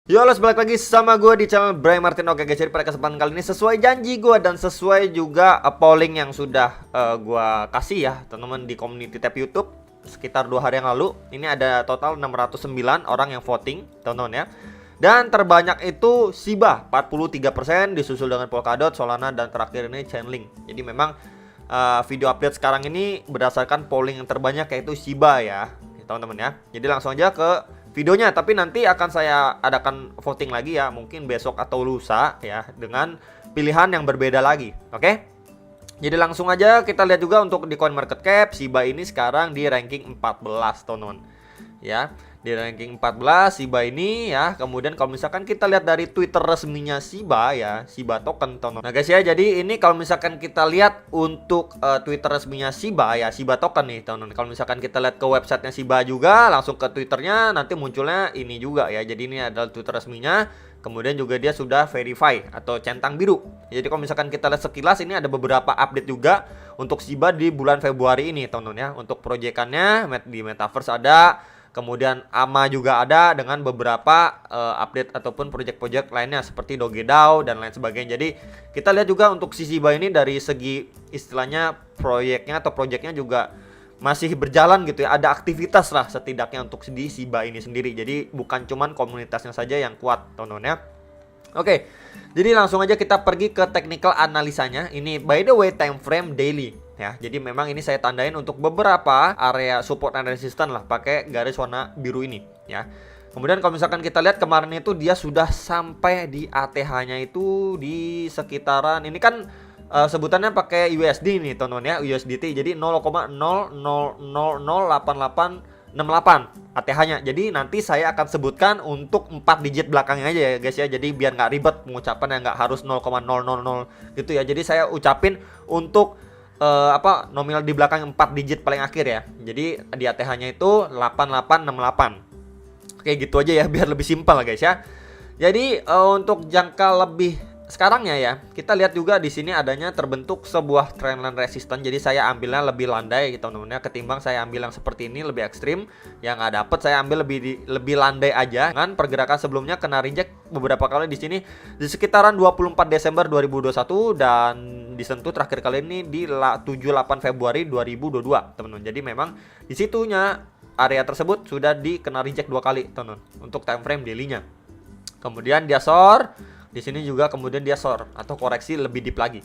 Yo, halo, balik lagi sama gue di channel Bray Martin. Oke guys, jadi pada kesempatan kali ini sesuai janji gue dan sesuai juga polling yang sudah gue kasih ya teman-teman di community tab YouTube sekitar 2 hari yang lalu. Ini ada total 609 orang yang voting teman-teman ya. Dan terbanyak itu Shiba 43%, disusul dengan Polkadot, Solana, dan terakhir ini Chainlink. Jadi memang video update sekarang ini berdasarkan polling yang terbanyak yaitu Shiba ya teman-teman ya. Jadi langsung aja ke videonya, tapi nanti akan saya adakan voting lagi ya, mungkin besok atau lusa ya, dengan pilihan yang berbeda lagi. Oke? Jadi langsung aja kita lihat juga untuk di CoinMarketCap, Shiba ini sekarang di ranking 14 teman-teman. Ya, di ranking 14 Shiba ini ya. Kemudian kalau misalkan kita lihat dari Twitter resminya Shiba ya, Shiba token teman-teman. Nah guys ya, jadi ini kalau misalkan kita lihat untuk Twitter resminya Shiba ya, Shiba token nih teman-teman. Kalau misalkan kita lihat ke websitenya Shiba juga, langsung ke Twitternya nanti munculnya ini juga ya. Jadi ini adalah Twitter resminya. Kemudian juga dia sudah verify atau centang biru. Jadi kalau misalkan kita lihat sekilas, ini ada beberapa update juga untuk Shiba di bulan Februari ini teman-teman ya. Untuk proyekannya di Metaverse ada. Kemudian AMA juga ada dengan beberapa update ataupun project-project lainnya seperti DogeDAO dan lain sebagainya. Jadi kita lihat juga untuk si Shiba ini dari segi istilahnya proyeknya atau projectnya juga masih berjalan gitu ya. Ada aktivitas lah setidaknya untuk di Shiba ini sendiri. Jadi bukan cuman komunitasnya saja yang kuat teman-teman ya. Oke, jadi langsung aja kita pergi ke technical analisanya. Ini by the way time frame daily ya. Jadi memang ini saya tandain untuk beberapa area support and resistance lah, pakai garis warna biru ini ya. Kemudian kalau misalkan kita lihat kemarin itu dia sudah sampai di ATH-nya itu di sekitaran ini kan sebutannya pakai USD nih teman-teman ya, USDT. Jadi 0,00008868 ATH-nya. Jadi nanti saya akan sebutkan untuk 4 digit belakangnya aja ya guys ya. Jadi biar nggak ribet pengucapan, yang nggak harus 0,000 gitu ya. Jadi saya ucapin untuk nominal di belakang 4 digit paling akhir ya. Jadi di ATH-nya itu 8868. Oke, gitu aja ya biar lebih simpel guys ya. Jadi untuk jangka lebih sekarangnya ya, kita lihat juga di sini adanya terbentuk sebuah trendline resistance. Jadi saya ambilnya lebih landai gitu teman-teman ya, ketimbang saya ambil yang seperti ini lebih ekstrim. Yang nggak dapet saya ambil lebih landai aja. Dengan pergerakan sebelumnya kena reject beberapa kali di sini di sekitaran 24 Desember 2021 dan disentuh terakhir kali ini di 78 Februari 2022 teman-teman. Jadi memang di situnya area tersebut sudah dikena reject 2 kali teman-teman untuk time frame daily-nya. Kemudian dia short. Di sini juga kemudian dia short atau koreksi lebih deep lagi.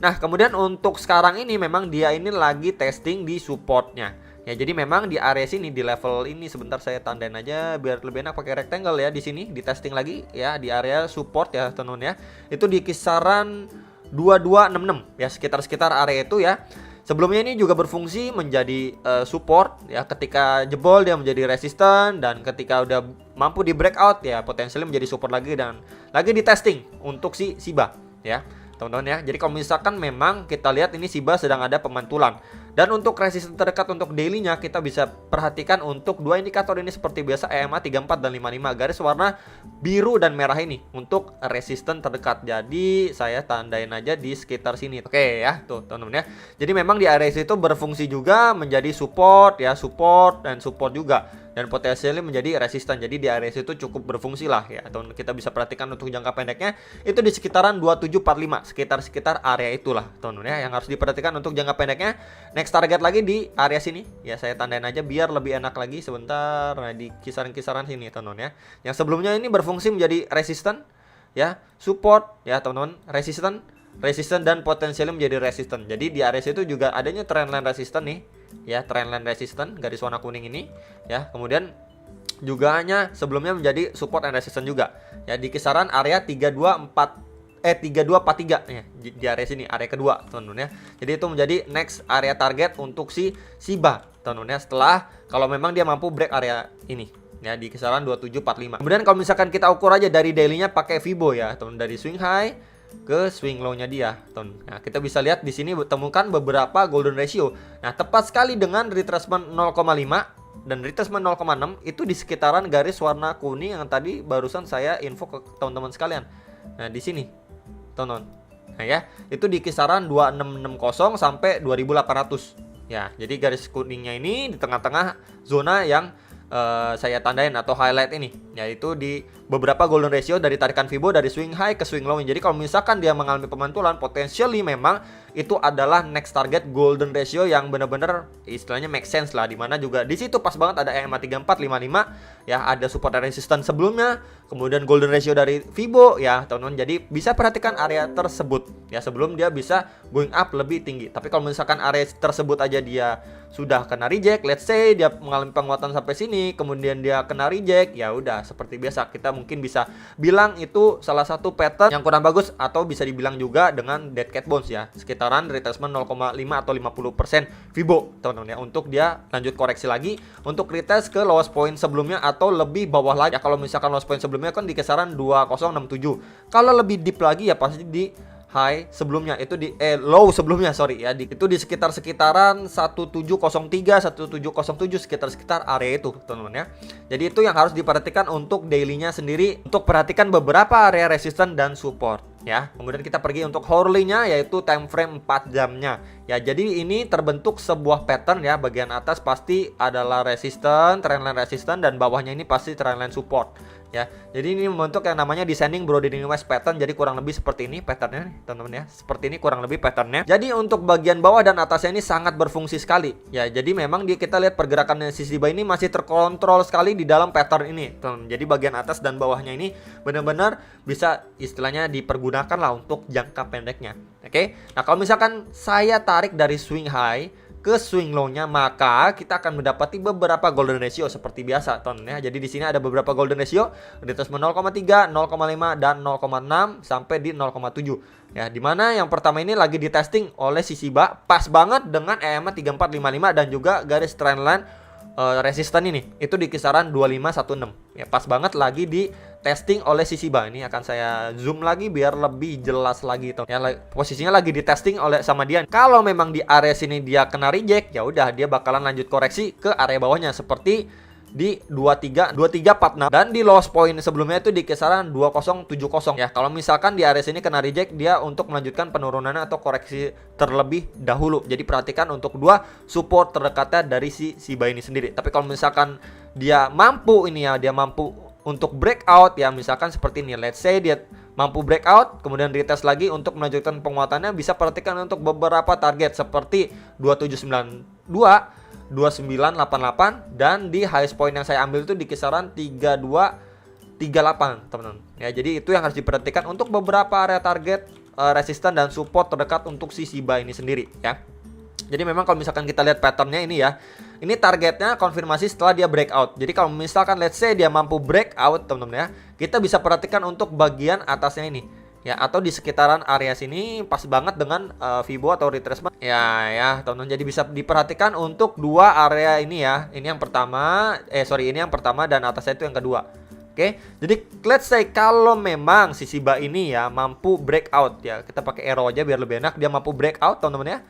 Nah, kemudian untuk sekarang ini memang dia ini lagi testing di supportnya. Ya, jadi memang di area sini di level ini sebentar saya tandain aja biar lebih enak pakai rectangle ya. Di sini di testing lagi ya di area support ya teman-teman ya. Itu di kisaran 2266 ya, sekitar area itu ya. Sebelumnya ini juga berfungsi menjadi support ya, ketika jebol dia menjadi resisten, dan ketika udah mampu di breakout ya potensialnya menjadi support lagi dan lagi di testing untuk si Shiba ya teman-teman ya. Jadi kalau misalkan memang kita lihat ini Shiba sedang ada pemantulan. Dan untuk resisten terdekat untuk daily-nya kita bisa perhatikan untuk dua indikator ini seperti biasa, EMA 34 dan 55 garis warna biru dan merah ini untuk resisten terdekat. Jadi saya tandain aja di sekitar sini. Oke ya, tuh teman-teman ya. Jadi memang di area itu berfungsi juga menjadi support ya, support dan support juga, dan potensialnya menjadi resisten. Jadi di area itu cukup berfungsi lah ya. Atau kita bisa perhatikan untuk jangka pendeknya itu di sekitaran 2745, sekitar area itulah teman-teman ya yang harus diperhatikan untuk jangka pendeknya. Next target lagi di area sini ya, saya tandain aja biar lebih enak lagi sebentar. Nah, di kisaran-kisaran sini teman-teman ya. Yang sebelumnya ini berfungsi menjadi resisten ya, support ya teman-teman, resisten dan potensialnya menjadi resisten. Jadi di area situ juga adanya trendline resisten nih ya, trendline resisten garis warna kuning ini ya. Kemudian juga hanya sebelumnya menjadi support and resistance juga ya di kisaran area 3243 ya, di area sini, area kedua teman-teman ya. Jadi itu menjadi next area target untuk si Shiba teman-teman ya, setelah kalau memang dia mampu break area ini ya di kisaran 2745. Kemudian kalau misalkan kita ukur aja dari daily-nya pakai Fibo ya teman, dari swing high ke swing low-nya dia teman. Nah, kita bisa lihat di sini temukan beberapa golden ratio. Nah, tepat sekali dengan retracement 0,5 dan retracement 0,6 itu di sekitaran garis warna kuning yang tadi barusan saya info ke teman-teman sekalian. Nah, di sini teman-teman. Nah ya, itu di kisaran 2660 sampai 2800. Ya, jadi garis kuningnya ini di tengah-tengah zona yang saya tandain atau highlight ini, yaitu di beberapa golden ratio dari tarikan Fibo dari swing high ke swing low. Jadi kalau misalkan dia mengalami pemantulan, potentially memang itu adalah next target golden ratio yang benar-benar istilahnya make sense lah, dimana juga di situ pas banget ada EMA 3455 ya, ada support dan resistance sebelumnya, kemudian golden ratio dari Fibo ya teman-teman. Jadi bisa perhatikan area tersebut ya sebelum dia bisa going up lebih tinggi. Tapi kalau misalkan area tersebut aja dia sudah kena reject, let's say dia mengalami penguatan sampai sini, kemudian dia kena reject, ya udah seperti biasa kita mungkin bisa bilang itu salah satu pattern yang kurang bagus, atau bisa dibilang juga dengan dead cat bounce ya, sekitaran retracement 0,5 atau 50% Fibo teman-teman ya, untuk dia lanjut koreksi lagi untuk retest ke lowest point sebelumnya atau lebih bawah lagi ya. Kalau misalkan lowest point sebelumnya kan di kisaran 2067, kalau lebih deep lagi ya pasti di high sebelumnya itu di low sebelumnya itu di sekitaran 1703 1707, sekitar area itu teman-teman ya. Jadi itu yang harus diperhatikan untuk daily-nya sendiri, untuk perhatikan beberapa area resistance dan support ya. Kemudian kita pergi untuk hourly-nya, yaitu time frame 4 jamnya ya. Jadi ini terbentuk sebuah pattern ya, bagian atas pasti adalah resistance, trendline resistance, dan bawahnya ini pasti trendline support ya. Jadi ini membentuk yang namanya descending Brodingham West pattern. Jadi kurang lebih seperti ini patternnya nih teman-teman ya, seperti ini kurang lebih patternnya. Jadi untuk bagian bawah dan atasnya ini sangat berfungsi sekali ya. Jadi memang kita lihat pergerakannya si Shiba ini masih terkontrol sekali di dalam pattern ini teman. Jadi bagian atas dan bawahnya ini benar-benar bisa istilahnya dipergunakan lah untuk jangka pendeknya. Oke. Nah kalau misalkan saya tarik dari swing high ke swing low-nya, maka kita akan mendapati beberapa golden ratio seperti biasa teman ya. Jadi di sini ada beberapa golden ratio, retracement 0,3, 0,5 dan 0,6 sampai di 0,7 ya. Dimana yang pertama ini lagi ditesting oleh si Shiba pas banget dengan EMA 3455 dan juga garis trendline resisten ini itu di kisaran 2516 ya, pas banget lagi di testing oleh si Shiba. Ini akan saya zoom lagi biar lebih jelas lagi ya, posisinya lagi di testing oleh sama dia. Kalau memang di area sini dia kena reject, ya udah dia bakalan lanjut koreksi ke area bawahnya seperti di 2346 dan di lowest point sebelumnya itu di kisaran 2070 ya. Kalau misalkan di area sini kena reject, dia untuk melanjutkan penurunannya atau koreksi terlebih dahulu. Jadi perhatikan untuk dua support terdekatnya dari si Shiba ini sendiri. Tapi kalau misalkan dia mampu ini ya, dia mampu untuk breakout ya, misalkan seperti ini, let's say dia mampu breakout kemudian retest lagi untuk melanjutkan penguatannya, bisa perhatikan untuk beberapa target seperti 2792, 2988 dan di highest point yang saya ambil itu di kisaran 3238 teman-teman ya. Jadi itu yang harus diperhatikan untuk beberapa area target resisten dan support terdekat untuk si Shiba ini sendiri ya. Jadi memang kalau misalkan kita lihat patternnya ini ya, ini targetnya konfirmasi setelah dia breakout. Jadi kalau misalkan let's say dia mampu breakout teman-teman ya, kita bisa perhatikan untuk bagian atasnya ini ya, atau di sekitaran area sini pas banget dengan Fibo atau retracement ya teman-teman. Jadi bisa diperhatikan untuk dua area ini ya. Ini yang pertama ini yang pertama dan atasnya itu yang kedua. Oke. Jadi let's say kalau memang si Shiba ini ya mampu breakout ya, kita pakai arrow aja biar lebih enak. Dia mampu breakout teman-teman ya.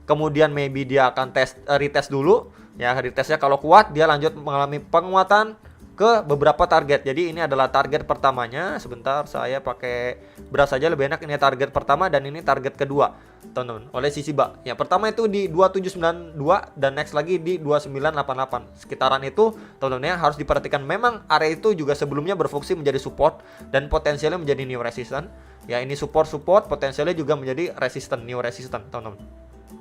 Kemudian maybe dia akan retest dulu ya. Retestnya kalau kuat dia lanjut mengalami penguatan ke beberapa target. Jadi ini adalah target pertamanya. Sebentar saya pakai beras saja lebih enak. Ini target pertama dan ini target kedua teman-teman oleh si Shiba. Yang pertama itu di 2792 dan next lagi di 2988. Sekitaran itu teman-teman ya, harus diperhatikan. Memang area itu juga sebelumnya berfungsi menjadi support dan potensialnya menjadi new resistance. Ya ini support potensialnya juga menjadi resistance, new resistance teman-teman.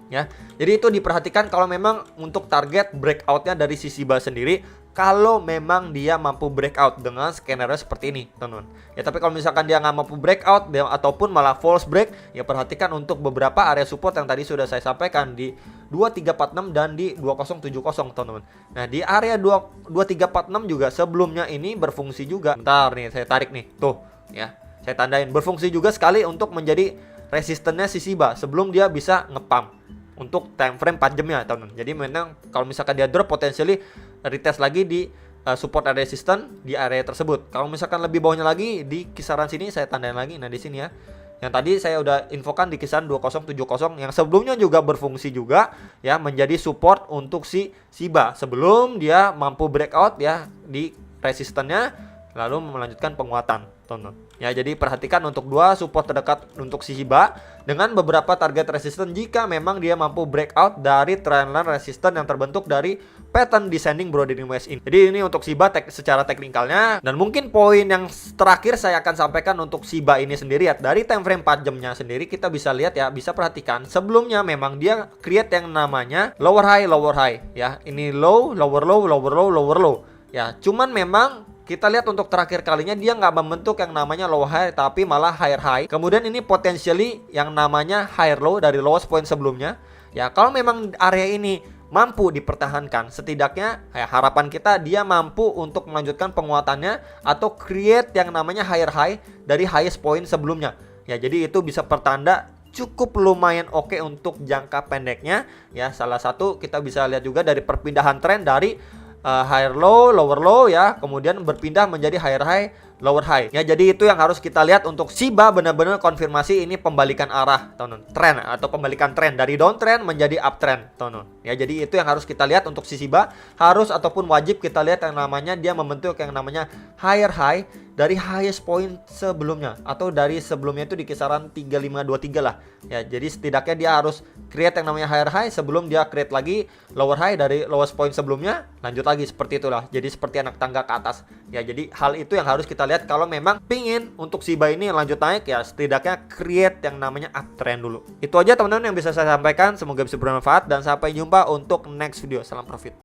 Ya, jadi itu diperhatikan kalau memang untuk target breakoutnya dari si Shiba sendiri, kalau memang dia mampu breakout dengan skenario seperti ini teman-teman ya. Tapi kalau misalkan dia nggak mampu breakout ataupun malah false break ya, perhatikan untuk beberapa area support yang tadi sudah saya sampaikan di 2346 dan di 2070 teman-teman. Nah di area 2346 juga sebelumnya ini berfungsi juga. Bentar nih saya tarik nih tuh ya, saya tandain berfungsi juga sekali untuk menjadi resistennya si Shiba sebelum dia bisa ngepump untuk time frame 4 jamnya teman-teman. Jadi memang kalau misalkan dia drop, potensially retest lagi di support area resistance di area tersebut. Kalau misalkan lebih bawahnya lagi di kisaran sini saya tandain lagi. Nah di sini ya, yang tadi saya udah infokan di kisaran 2070 yang sebelumnya juga berfungsi juga ya menjadi support untuk si Shiba sebelum dia mampu breakout ya di resistennya lalu melanjutkan penguatan teman-teman. Ya, jadi perhatikan untuk dua support terdekat untuk si Shiba dengan beberapa target resistance jika memang dia mampu breakout dari trendline resistance yang terbentuk dari pattern descending Brownian Wedge ini. Jadi ini untuk Shiba secara teknikalnya, dan mungkin poin yang terakhir saya akan sampaikan untuk Shiba ini sendiri ya. Dari time frame 4 jamnya sendiri kita bisa lihat ya, bisa perhatikan sebelumnya memang dia create yang namanya lower high ya. Ini low, lower low, lower low, lower low. Ya, cuman memang kita lihat untuk terakhir kalinya dia nggak membentuk yang namanya low high, tapi malah higher high. Kemudian ini potentially yang namanya higher low dari lowest point sebelumnya. Ya, kalau memang area ini mampu dipertahankan, setidaknya ya, harapan kita dia mampu untuk melanjutkan penguatannya atau create yang namanya higher high dari highest point sebelumnya. Ya, jadi itu bisa pertanda cukup lumayan oke untuk jangka pendeknya. Ya, salah satu kita bisa lihat juga dari perpindahan tren dari higher low, lower low ya, kemudian berpindah menjadi higher high, lower high. Ya, jadi itu yang harus kita lihat untuk Shiba, benar-benar konfirmasi ini pembalikan arah, teman-teman. Tren atau pembalikan tren dari downtrend menjadi uptrend, teman-teman. Ya, jadi itu yang harus kita lihat untuk si Shiba, harus ataupun wajib kita lihat yang namanya dia membentuk yang namanya higher high dari highest point sebelumnya, atau dari sebelumnya itu di kisaran 3523 lah. Ya, jadi setidaknya dia harus create yang namanya higher high sebelum dia create lagi lower high dari lowest point sebelumnya, lanjut lagi seperti itulah. Jadi seperti anak tangga ke atas. Ya, jadi hal itu yang harus kita lihat kalau memang pingin untuk Shiba ini lanjut naik, ya setidaknya create yang namanya uptrend dulu. Itu aja teman-teman yang bisa saya sampaikan, semoga bisa bermanfaat dan sampai jumpa untuk next video. Salam profit.